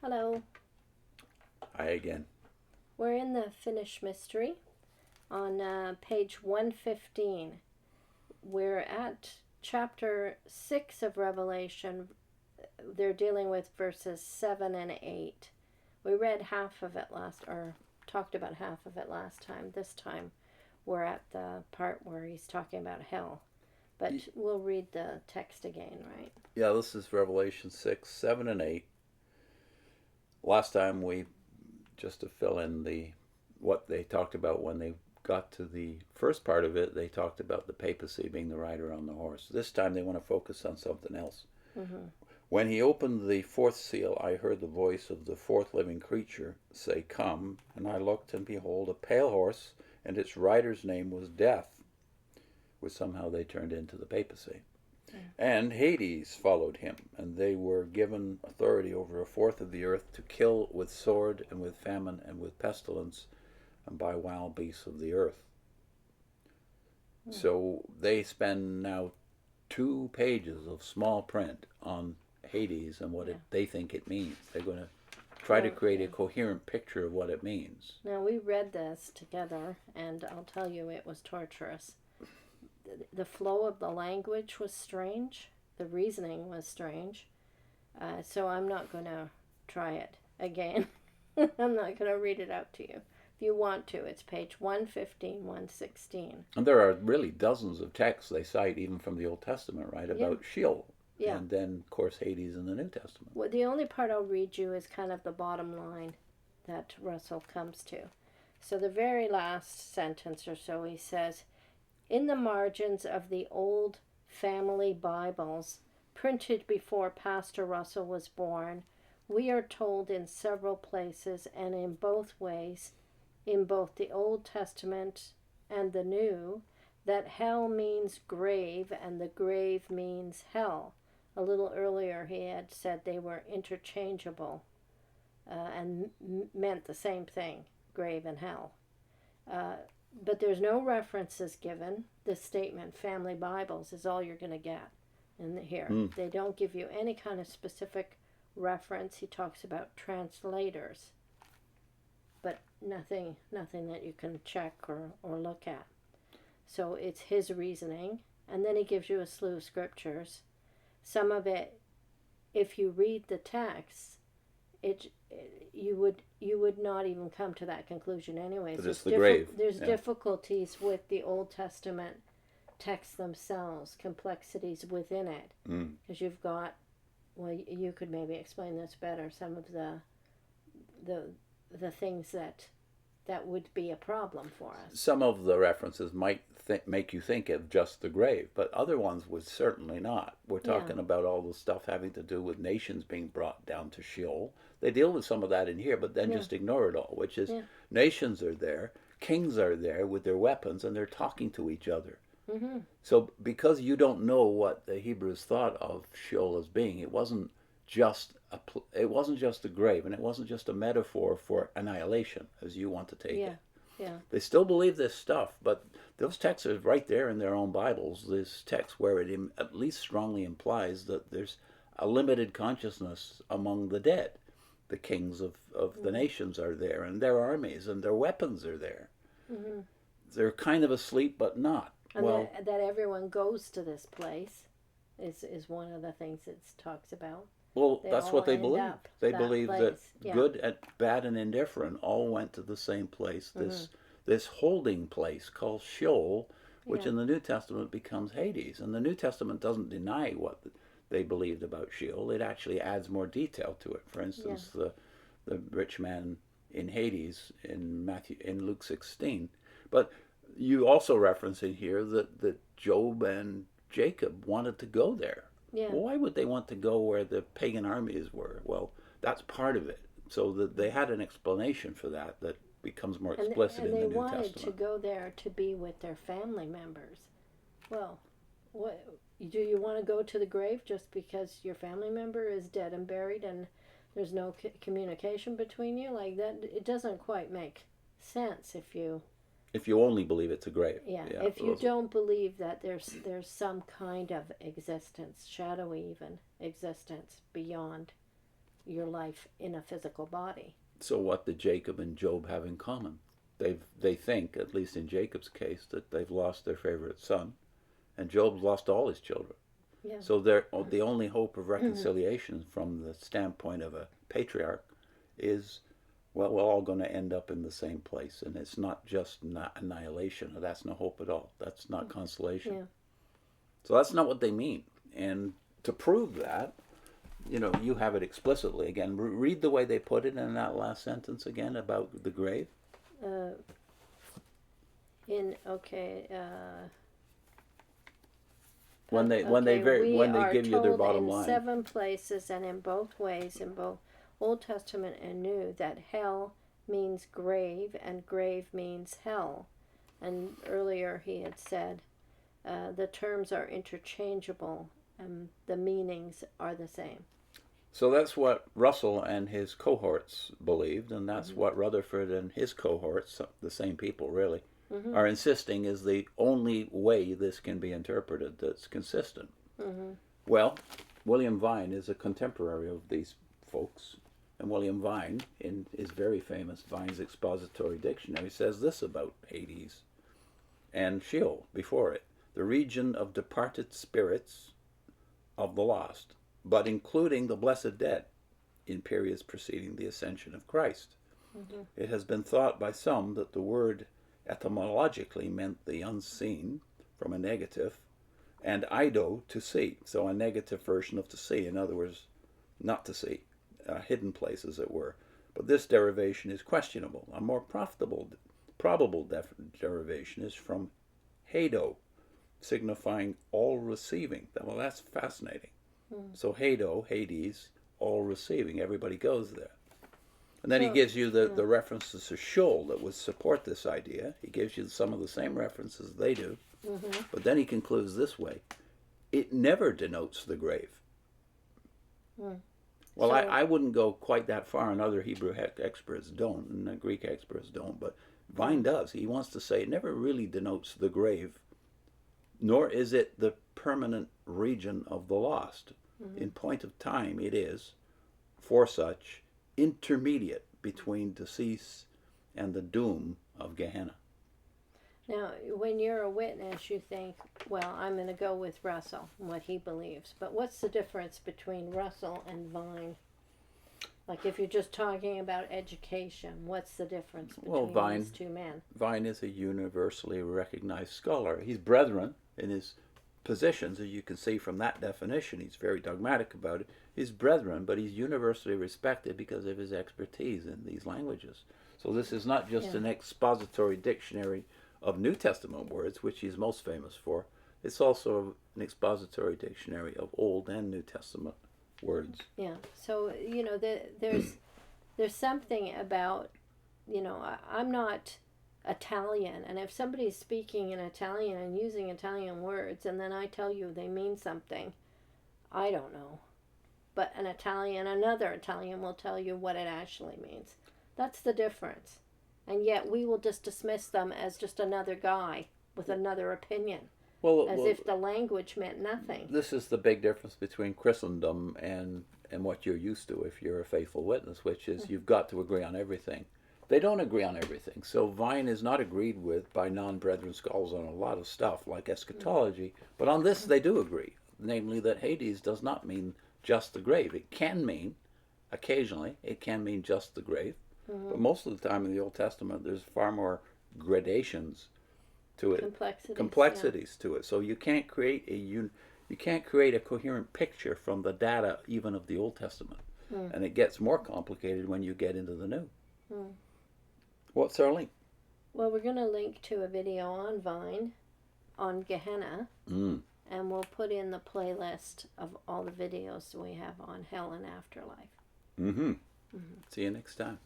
Hello. Hi again. We're in the Finnish mystery on page 115. We're at chapter 6 of Revelation. They're dealing with verses 7 and 8. We read half of it or talked about half of it last time. This time we're at the part where he's talking about hell. But we'll read the text again, right? Yeah, this is Revelation 6, 7, and 8. Last time just to fill in what they talked about when they got to the first part of it, they talked about the papacy being the rider on the horse. This time they want to focus on something else. Mm-hmm. When he opened the fourth seal, I heard the voice of the fourth living creature say, "Come." And I looked, and behold, a pale horse, and its rider's name was Death, which somehow they turned into the papacy. And Hades followed him, and they were given authority over a fourth of the earth to kill with sword and with famine and with pestilence and by wild beasts of the earth. So they spend now 2 pages of small print on Hades and what they think it means. They're going to try to create a coherent picture of what it means. Now, we read this together, and I'll tell you, it was torturous. The flow of the language was strange. The reasoning was strange. So I'm not going to try it again. I'm not going to read it out to you. If you want to, it's page 115, 116. And there are really dozens of texts they cite, even from the Old Testament, right, about Sheol. Yeah. And then, of course, Hades in the New Testament. Well, the only part I'll read you is kind of the bottom line that Russell comes to. So the very last sentence or so, he says, in the margins of the old family Bibles, printed before Pastor Russell was born, we are told in several places and in both ways, in both the Old Testament and the New, that hell means grave and the grave means hell. A little earlier he had said they were interchangeable and meant the same thing, grave and hell. But there's no references given. This statement, family Bibles, is all you're going to get in here. They don't give you any kind of specific reference. He talks about translators, but nothing that you can check or look at. So it's his reasoning, and then he gives you a slew of scriptures. Some of it, if you read the text, you would not even come to that conclusion anyways. But it's the grave. There's difficulties with the Old Testament texts themselves, complexities within it, because you've got, well, you could maybe explain this better, some of the things that would be a problem for us. Some of the references might make you think of just the grave, but other ones would certainly not. We're talking about all the stuff having to do with nations being brought down to Sheol. They deal with some of that in here, but then just ignore it all, which is nations are there, kings are there with their weapons, and they're talking to each other. Mm-hmm. So because you don't know what the Hebrews thought of Sheol as being, it wasn't just a grave, and it wasn't just a metaphor for annihilation, as you want to take it. Yeah. They still believe this stuff, but those texts are right there in their own Bibles. This text where it at least strongly implies that there's a limited consciousness among the dead. The kings of the nations are there, and their armies and their weapons are there. Mm-hmm. They're kind of asleep, but not. And that everyone goes to this place is one of the things it talks about. Well, that's what they believe. They believe that good, bad, and indifferent all went to the same place, this holding place called Sheol, which in the New Testament becomes Hades. And the New Testament doesn't deny what they believed about Sheol. It actually adds more detail to it. For instance, the rich man in Hades in Luke 16. But you also reference in here that Job and Jacob wanted to go there. Yeah. Well, why would they want to go where the pagan armies were? Well, that's part of it. So they had an explanation for that becomes more explicit in the New Testament. And they wanted to go there to be with their family members. Well, do you want to go to the grave just because your family member is dead and buried and there's no communication between you? Like that, it doesn't quite make sense if you only believe it's a grave. If you don't believe that there's some kind of existence, shadowy even existence beyond your life in a physical body. So what did Jacob and Job have in common? They think, at least in Jacob's case, that they've lost their favorite son, and Job's lost all his children. Yeah. So the only hope of reconciliation from the standpoint of a patriarch is, well, we're all going to end up in the same place, and it's not just annihilation. That's no hope at all. That's not consolation. Yeah. So that's not what they mean. And to prove that, you have it explicitly again. Read the way they put it in that last sentence again about the grave. When they give you their bottom line. In 7 places and in both ways, in both Old Testament and New, that hell means grave and grave means hell. And earlier he had said the terms are interchangeable and the meanings are the same. So that's what Russell and his cohorts believed, and that's what Rutherford and his cohorts, the same people really, are insisting is the only way this can be interpreted that's consistent. Well, William Vine is a contemporary of these folks, and William Vine, in his very famous Vine's Expository Dictionary, says this about Hades and Sheol before it: the region of departed spirits of the lost, but including the blessed dead in periods preceding the ascension of Christ. It has been thought by some that the word etymologically meant the unseen, from a negative, and eido, to see, so a negative version of to see, in other words, not to see, hidden place as it were. But this derivation is questionable. A more probable derivation is from hado, signifying all receiving. Well, that's fascinating. So hado, Hades, all receiving, everybody goes there. And then he gives you the references to Sheol that would support this idea. He gives you some of the same references they do. But then he concludes this way: it never denotes the grave. Well, I wouldn't go quite that far, and other Hebrew experts don't, and the Greek experts don't, but Vine does. He wants to say it never really denotes the grave, nor is it the permanent region of the lost. In point of time, it is, for such, intermediate between decease and the doom of Gehenna. Now, when you're a witness, you think, well, I'm going to go with Russell and what he believes. But what's the difference between Russell and Vine? Like, if you're just talking about education, what's the difference between these two men? Vine is a universally recognized scholar. He's brethren in his positions, as you can see from that definition. He's very dogmatic about it. He's brethren, but he's universally respected because of his expertise in these languages. So this is not just an expository dictionary of New Testament words, which he's most famous for. It's also an expository dictionary of Old and New Testament words. Yeah. So, there's something about, I'm not Italian, and if somebody's speaking in Italian and using Italian words, and then I tell you they mean something, I don't know. But another Italian will tell you what it actually means. That's the difference. And yet we will just dismiss them as just another guy with another opinion. As if the language meant nothing. This is the big difference between Christendom and what you're used to if you're a faithful witness, which is you've got to agree on everything. They don't agree on everything. So Vine is not agreed with by non-brethren scholars on a lot of stuff, like eschatology. But on this they do agree, namely that Hades does not mean just the grave. It can mean, occasionally, it can mean just the grave. But most of the time in the Old Testament, there's far more gradations to it, complexities to it. So you can't create a coherent picture from the data even of the Old Testament, and it gets more complicated when you get into the New. What's our link? Well, we're going to link to a video on Vine on Gehenna, and we'll put in the playlist of all the videos we have on hell and afterlife. See you next time.